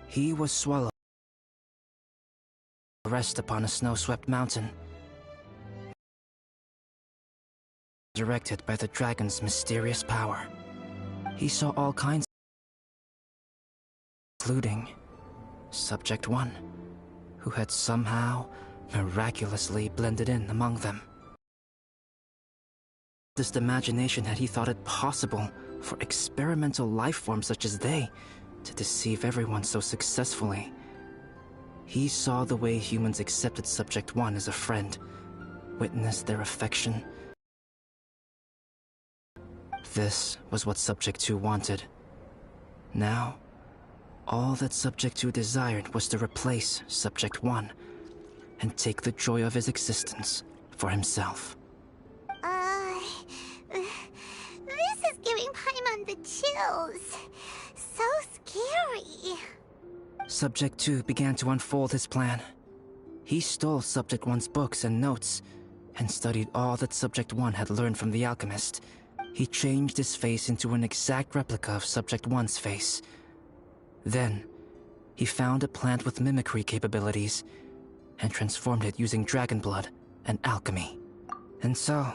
He was swallowed, rest upon a snow-swept mountain, directed by the dragon's mysterious power. He saw all kinds, including Subject 1, who had somehow miraculously blended in among them. This imagination had he thought it possible for experimental life forms such as they to deceive everyone so successfully. He saw the way humans accepted Subject 1 as a friend, witnessed their affection. This was what Subject 2 wanted. Now, all that Subject 2 desired was to replace Subject 1 and take the joy of his existence for himself. This is giving Paimon the chills. So scary. Subject 2 began to unfold his plan. He stole Subject 1's books and notes, and studied all that Subject 1 had learned from the alchemist. He changed his face into an exact replica of Subject 1's face. Then, he found a plant with mimicry capabilities, and transformed it using dragon blood and alchemy. And so,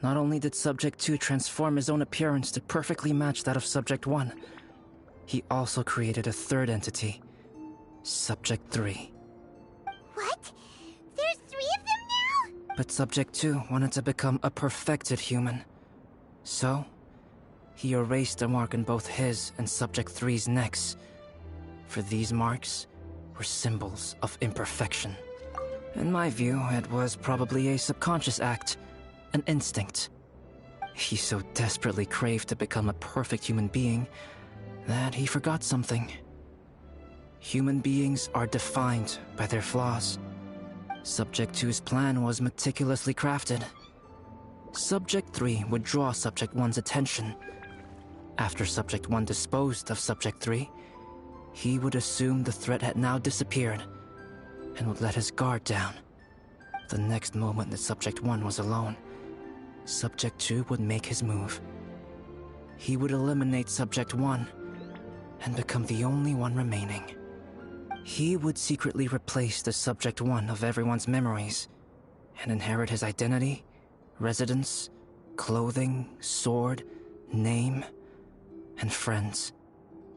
not only did Subject 2 transform his own appearance to perfectly match that of Subject 1, he also created a third entity, Subject 3. What? There's 3 of them now? But Subject 2 wanted to become a perfected human. So, he erased a mark on both his and Subject 3's necks. For these marks were symbols of imperfection. In my view, it was probably a subconscious act, an instinct. He so desperately craved to become a perfect human being that he forgot something. Human beings are defined by their flaws. Subject 2's plan was meticulously crafted. Subject 3 would draw Subject 1's attention. After Subject 1 disposed of Subject 3, he would assume the threat had now disappeared and would let his guard down. The next moment that Subject 1 was alone, Subject 2 would make his move. He would eliminate Subject 1 and become the only one remaining. He would secretly replace the Subject 1 of everyone's memories and inherit his identity, residence, clothing, sword, name, and friends.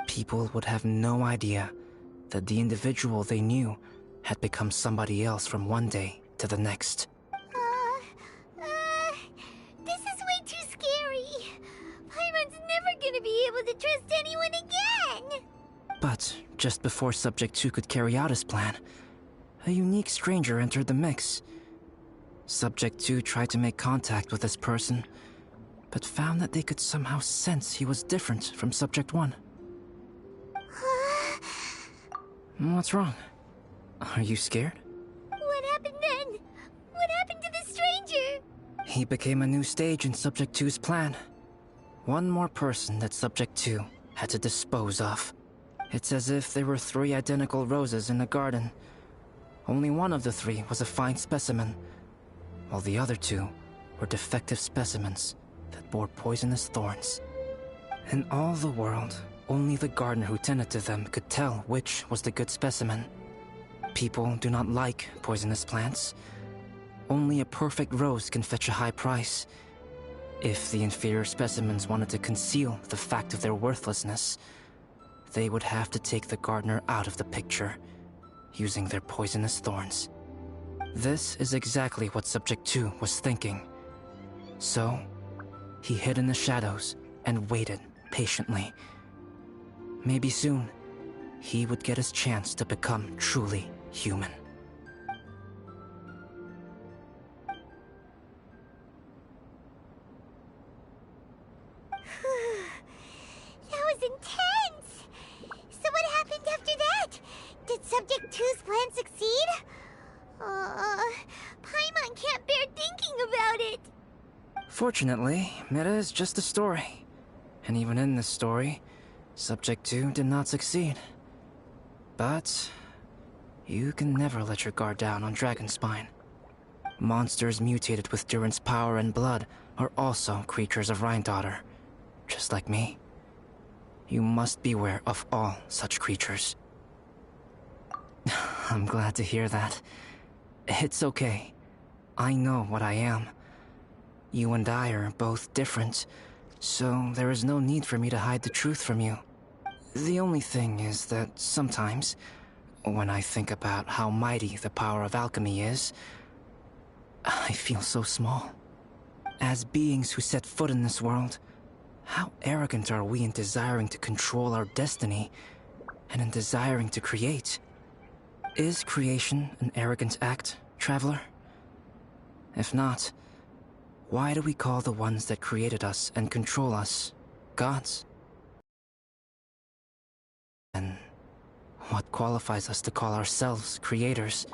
People would have no idea that the individual they knew had become somebody else from one day to the next. This is way too scary. Paimon's never gonna be able to trust anyone again. But just before Subject 2 could carry out his plan, a unique stranger entered the mix. Subject 2 tried to make contact with this person, but found that they could somehow sense he was different from Subject 1. What's wrong? Are you scared? What happened then? What happened to the stranger? He became a new stage in Subject 2's plan. One more person that Subject 2 had to dispose of. It's as if there were 3 identical roses in a garden. Only one of the 3 was a fine specimen, while the other 2 were defective specimens that bore poisonous thorns. In all the world, only the gardener who tended to them could tell which was the good specimen. People do not like poisonous plants. Only a perfect rose can fetch a high price. If the inferior specimens wanted to conceal the fact of their worthlessness, they would have to take the gardener out of the picture, using their poisonous thorns. This is exactly what Subject 2 was thinking. So, he hid in the shadows and waited patiently. Maybe soon, he would get his chance to become truly human. That was intense! So what happened after that? Did Subject 2's plan succeed? Paimon can't bear thinking about it. Fortunately, it is just a story. And even in this story, Subject 2 did not succeed. But you can never let your guard down on Dragonspine. Monsters mutated with Durin's power and blood are also creatures of Rhine Daughter, just like me. You must beware of all such creatures. I'm glad to hear that. It's okay. I know what I am. You and I are both different, so there is no need for me to hide the truth from you. The only thing is that sometimes, when I think about how mighty the power of alchemy is, I feel so small. As beings who set foot in this world, how arrogant are we in desiring to control our destiny, and in desiring to create? Is creation an arrogant act, traveler? If not, why do we call the ones that created us and control us gods? And what qualifies us to call ourselves creators?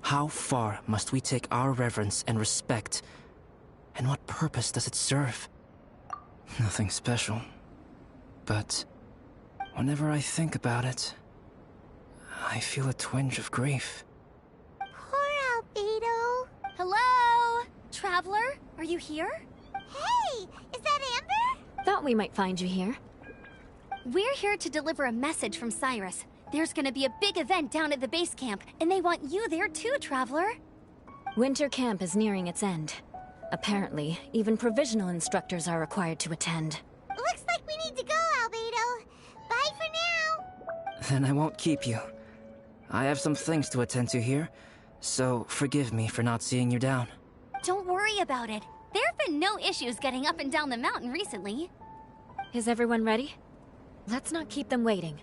How far must we take our reverence and respect, and what purpose does it serve? Nothing special, but whenever I think about it, I feel a twinge of grief. Poor Albedo. Hello? Traveler? Are you here? Hey, is that Amber? Thought we might find you here. We're here to deliver a message from Cyrus. There's gonna be a big event down at the base camp, and they want you there too, Traveler. Winter camp is nearing its end. Apparently, even provisional instructors are required to attend. Looks like we need to go, Albedo. Bye for now. Then I won't keep you. I have some things to attend to here, so forgive me for not seeing you down. Don't worry about it. There have been no issues getting up and down the mountain recently. Is everyone ready? Let's not keep them waiting.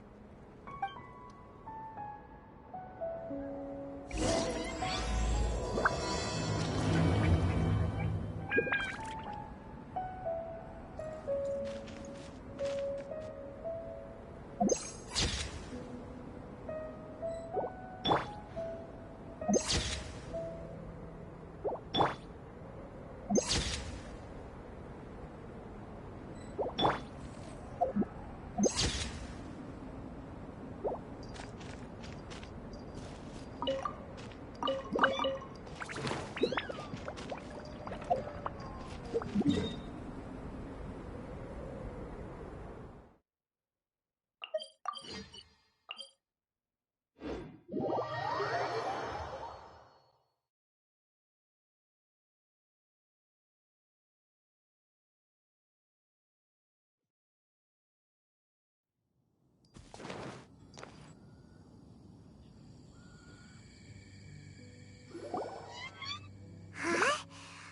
Huh?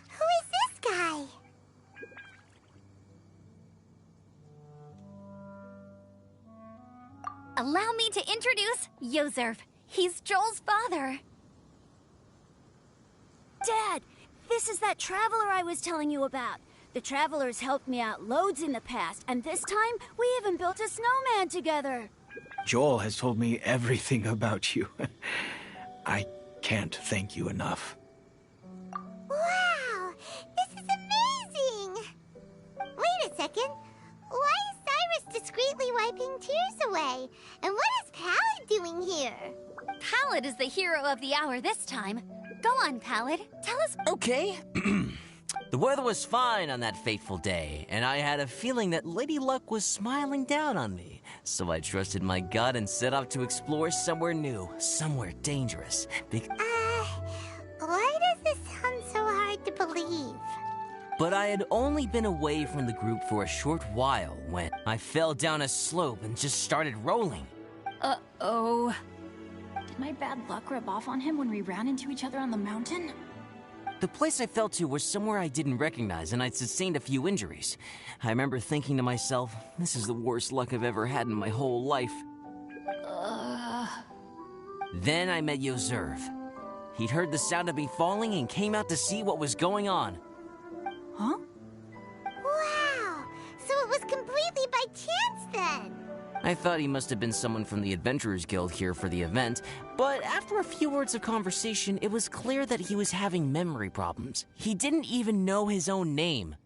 Who is this guy? Allow me to introduce Yozerf. He's Joel's father. Dad, this is that traveler I was telling you about. The traveler's helped me out loads in the past, and this time we even built a snowman together. Joel has told me everything about you. I can't thank you enough. Wow, this is amazing! Wait a second. Why is Cyrus discreetly wiping tears away? And what is Pallid doing here? Pallid is the hero of the hour this time. Go on, Pallid. Tell us. Okay. The weather was fine on that fateful day, and I had a feeling that Lady Luck was smiling down on me. So I trusted my gut and set off to explore somewhere new, somewhere dangerous. Why does this sound so hard to believe? But I had only been away from the group for a short while when I fell down a slope and just started rolling. Uh-oh. Did my bad luck rub off on him when we ran into each other on the mountain? The place I fell to was somewhere I didn't recognize, and I'd sustained a few injuries. I remember thinking to myself, this is the worst luck I've ever had in my whole life. Then I met Yozerf. He'd heard the sound of me falling and came out to see what was going on. Huh? Wow, so it was completely by chance then. I thought he must have been someone from the Adventurers Guild here for the event, but after a few words of conversation, it was clear that he was having memory problems. He didn't even know his own name.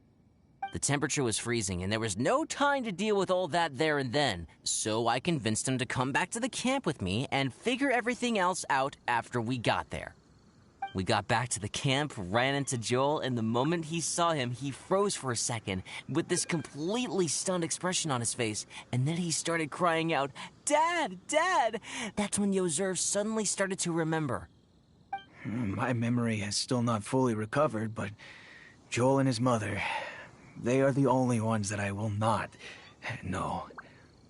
The temperature was freezing, and there was no time to deal with all that there and then, so I convinced him to come back to the camp with me and figure everything else out after we got there. We got back to the camp, ran into Joel, and the moment he saw him, he froze for a second with this completely stunned expression on his face, and then he started crying out, "Dad! Dad!" That's when Yozerv suddenly started to remember. My memory has still not fully recovered, but Joel and his mother, they are the only ones that I will not, no,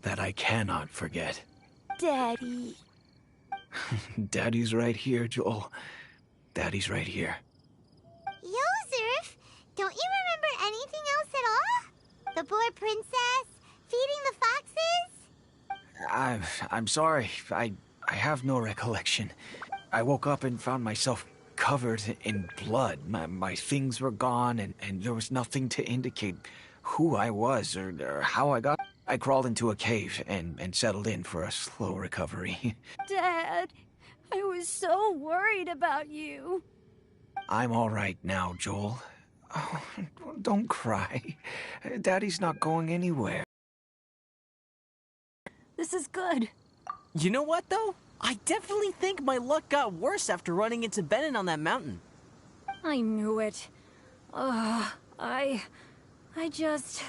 that I cannot forget. Daddy. Daddy's right here, Joel. Daddy's right here. Yozerv, don't you remember anything else at all? The poor princess, feeding the foxes? I'm sorry. I have no recollection. I woke up and found myself covered in blood. My things were gone, and there was nothing to indicate who I was or how I got. I crawled into a cave and settled in for a slow recovery. Dad, I was so worried about you. I'm all right now, Joel. Oh, don't cry. Daddy's not going anywhere. This is good. You know what, though? I definitely think my luck got worse after running into Benin on that mountain. I knew it. I just...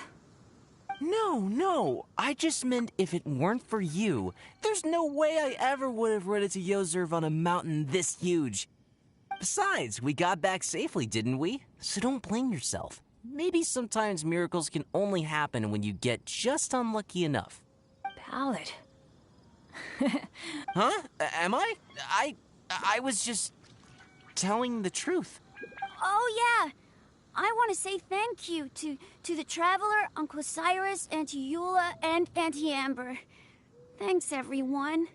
No. I just meant if it weren't for you, there's no way I ever would have run into Yozerv on a mountain this huge. Besides, we got back safely, didn't we? So don't blame yourself. Maybe sometimes miracles can only happen when you get just unlucky enough. Ballad. Huh? Am I? I was just telling the truth. Oh, yeah. I want to say thank you to the Traveler, Uncle Cyrus, Auntie Eula, and Auntie Amber. Thanks, everyone.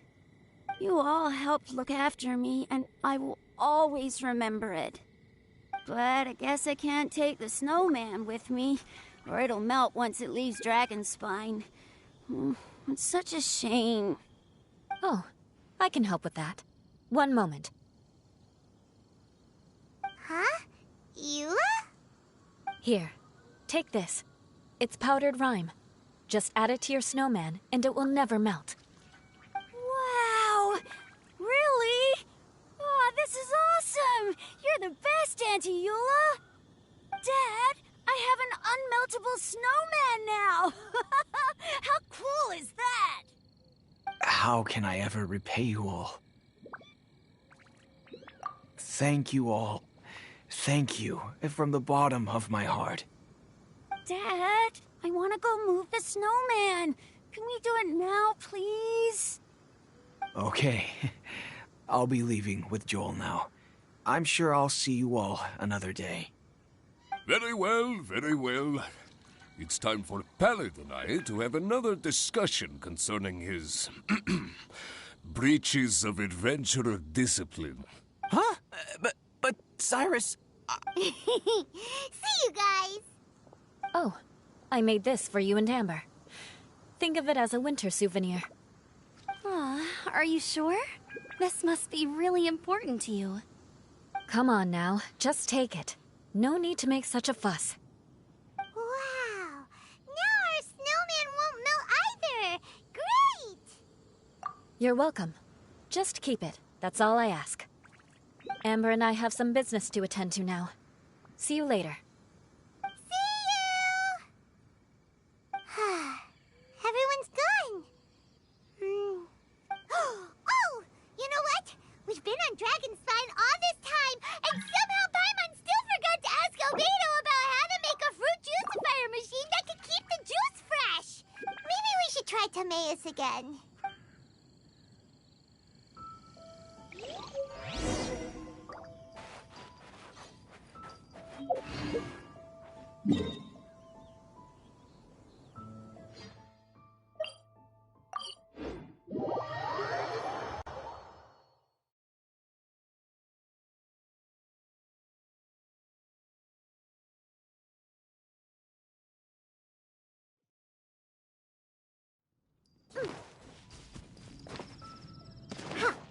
You all helped look after me, and I will always remember it. But I guess I can't take the snowman with me, or it'll melt once it leaves Dragonspine. It's such a shame. Oh, I can help with that. One moment. Huh? Eula? Here, take this. It's powdered rime. Just add it to your snowman, and it will never melt. Wow! Really? Oh, this is awesome! You're the best, Auntie Eula! Dad, I have an unmeltable snowman now! How cool is that? How can I ever repay you all? Thank you all. Thank you from the bottom of my heart. Dad, I want to go move the snowman. Can we do it now, please? Okay. I'll be leaving with Joel now. I'm sure I'll see you all another day. Very well, very well. It's time for Pallet and I to have another discussion concerning his breaches of adventurer discipline. Huh? But Cyrus... See you guys! Oh, I made this for you and Amber. Think of it as a winter souvenir. Aw, are you sure? This must be really important to you. Come on now, just take it. No need to make such a fuss. Wow! Now our snowman won't melt either! Great! You're welcome. Just keep it. That's all I ask. Amber and I have some business to attend to now. See you later. See you! Everyone's gone. Oh! You know what? We've been on Dragonspine all this time, and somehow Paimon still forgot to ask Albedo about how to make a fruit juicifier machine that can keep the juice fresh. Maybe we should try Timaeus again.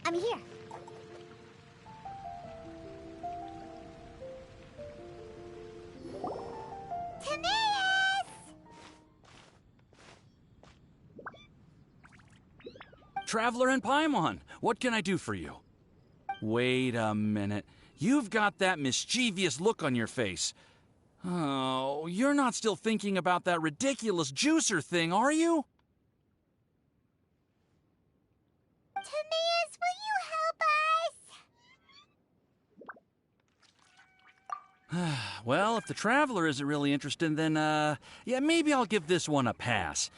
I'm here. Timaeus! Traveler and Paimon, what can I do for you? Wait a minute. You've got that mischievous look on your face. Oh, you're not still thinking about that ridiculous juicer thing, are you? Timaeus, will you help us? Well, if the Traveler isn't really interested, then, yeah, maybe I'll give this one a pass.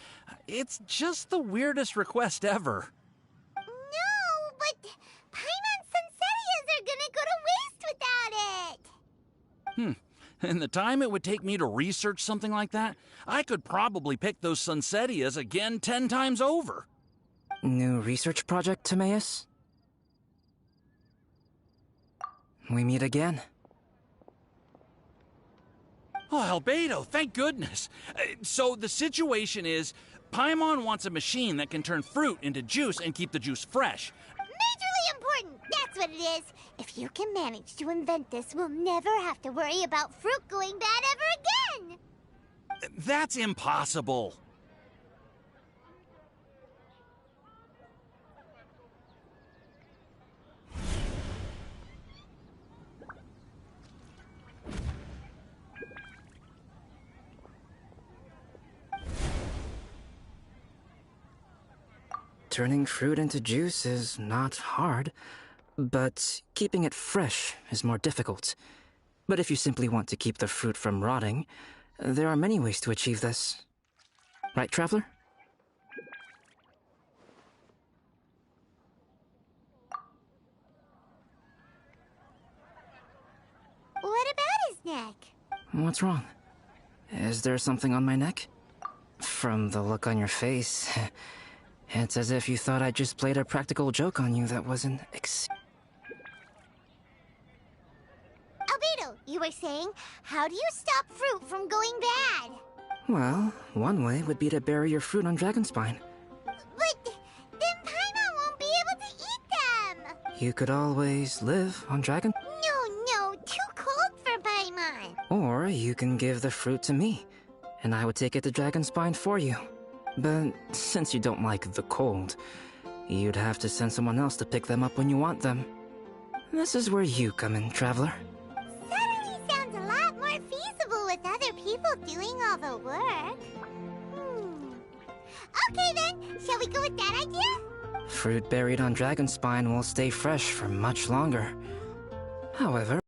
It's just the weirdest request ever. No, but Paimon's Sunsettias are gonna go to waste without it. And the time it would take me to research something like that, I could probably pick those Sunsettias again 10 times over. New research project, Timaeus? We meet again. Oh, Albedo, thank goodness. So the situation is, Paimon wants a machine that can turn fruit into juice and keep the juice fresh. Majorly important, that's what it is. If you can manage to invent this, we'll never have to worry about fruit going bad ever again. That's impossible. Turning fruit into juice is not hard, but keeping it fresh is more difficult. But if you simply want to keep the fruit from rotting, there are many ways to achieve this. Right, Traveler? What about his neck? What's wrong? Is there something on my neck? From the look on your face, it's as if you thought I just played a practical joke on you that wasn't Albedo, you were saying, how do you stop fruit from going bad? Well, one way would be to bury your fruit on Dragonspine. But then Paimon won't be able to eat them. You could always live on Dragon. No, too cold for Paimon. Or you can give the fruit to me, and I would take it to Dragonspine for you. But since you don't like the cold, you'd have to send someone else to pick them up when you want them. This is where you come in, Traveler. Suddenly sounds a lot more feasible with other people doing all the work. Okay then, shall we go with that idea? Fruit buried on Dragonspine will stay fresh for much longer. However,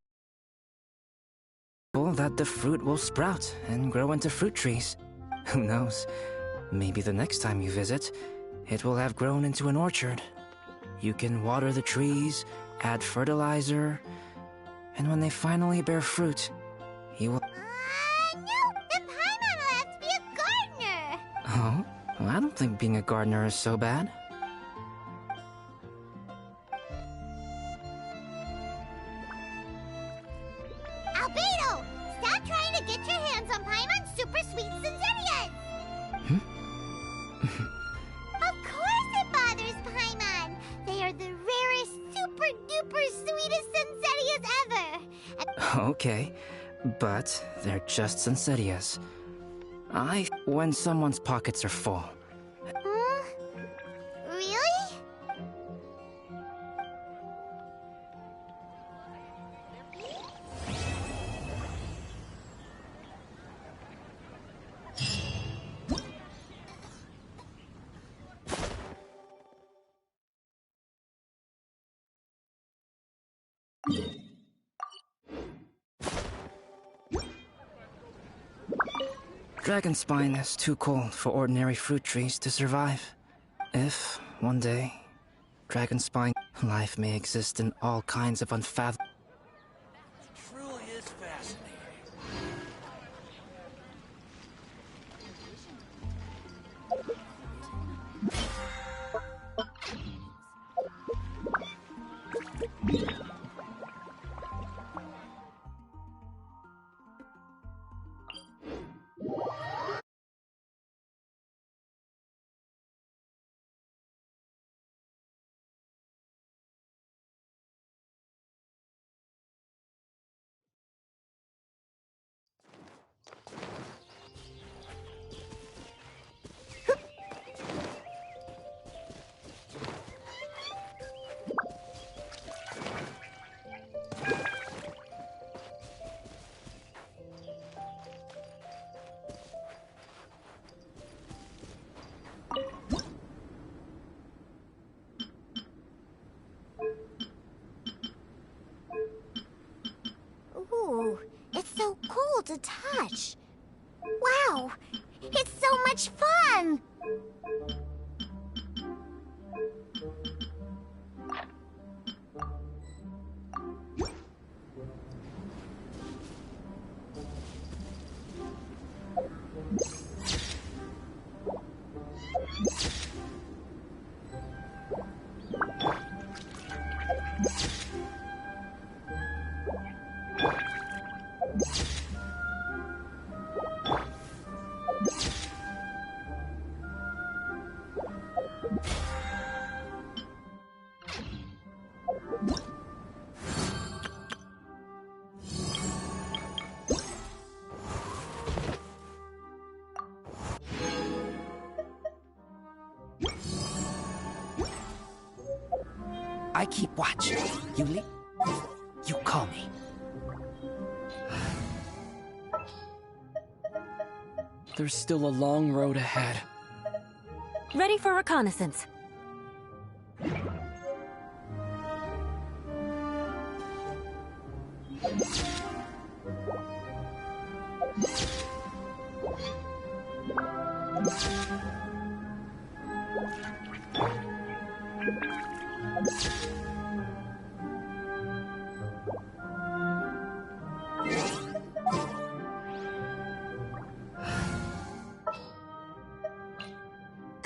that the fruit will sprout and grow into fruit trees. Who knows? Maybe the next time you visit, it will have grown into an orchard. You can water the trees, add fertilizer, and when they finally bear fruit, you will... No! Then Paimon will have to be a gardener! Oh? Well, I don't think being a gardener is so bad. Albedo! Stop trying to get your hands on Paimon's super sweet Sunsettias! Of course it bothers Paimon! They are the rarest, super-duper sweetest Sunsettias ever! Okay, but they're just Sunsettias. When someone's pockets are full. Really? Dragonspine is too cold for ordinary fruit trees to survive. If, one day, Dragonspine, life may exist in all kinds of unfathomable... Truly is fascinating. too. It's so much fun. I keep watch. You call me. There's still a long road ahead. Ready for reconnaissance.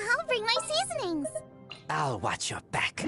I'll bring my seasonings. I'll watch your back.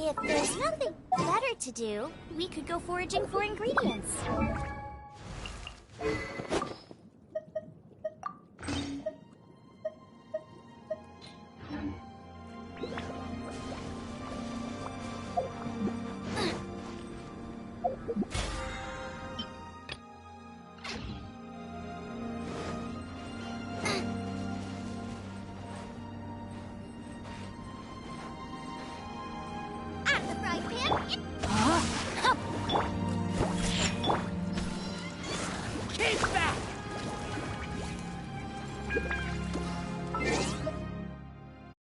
If there's nothing better to do, we could go foraging for ingredients.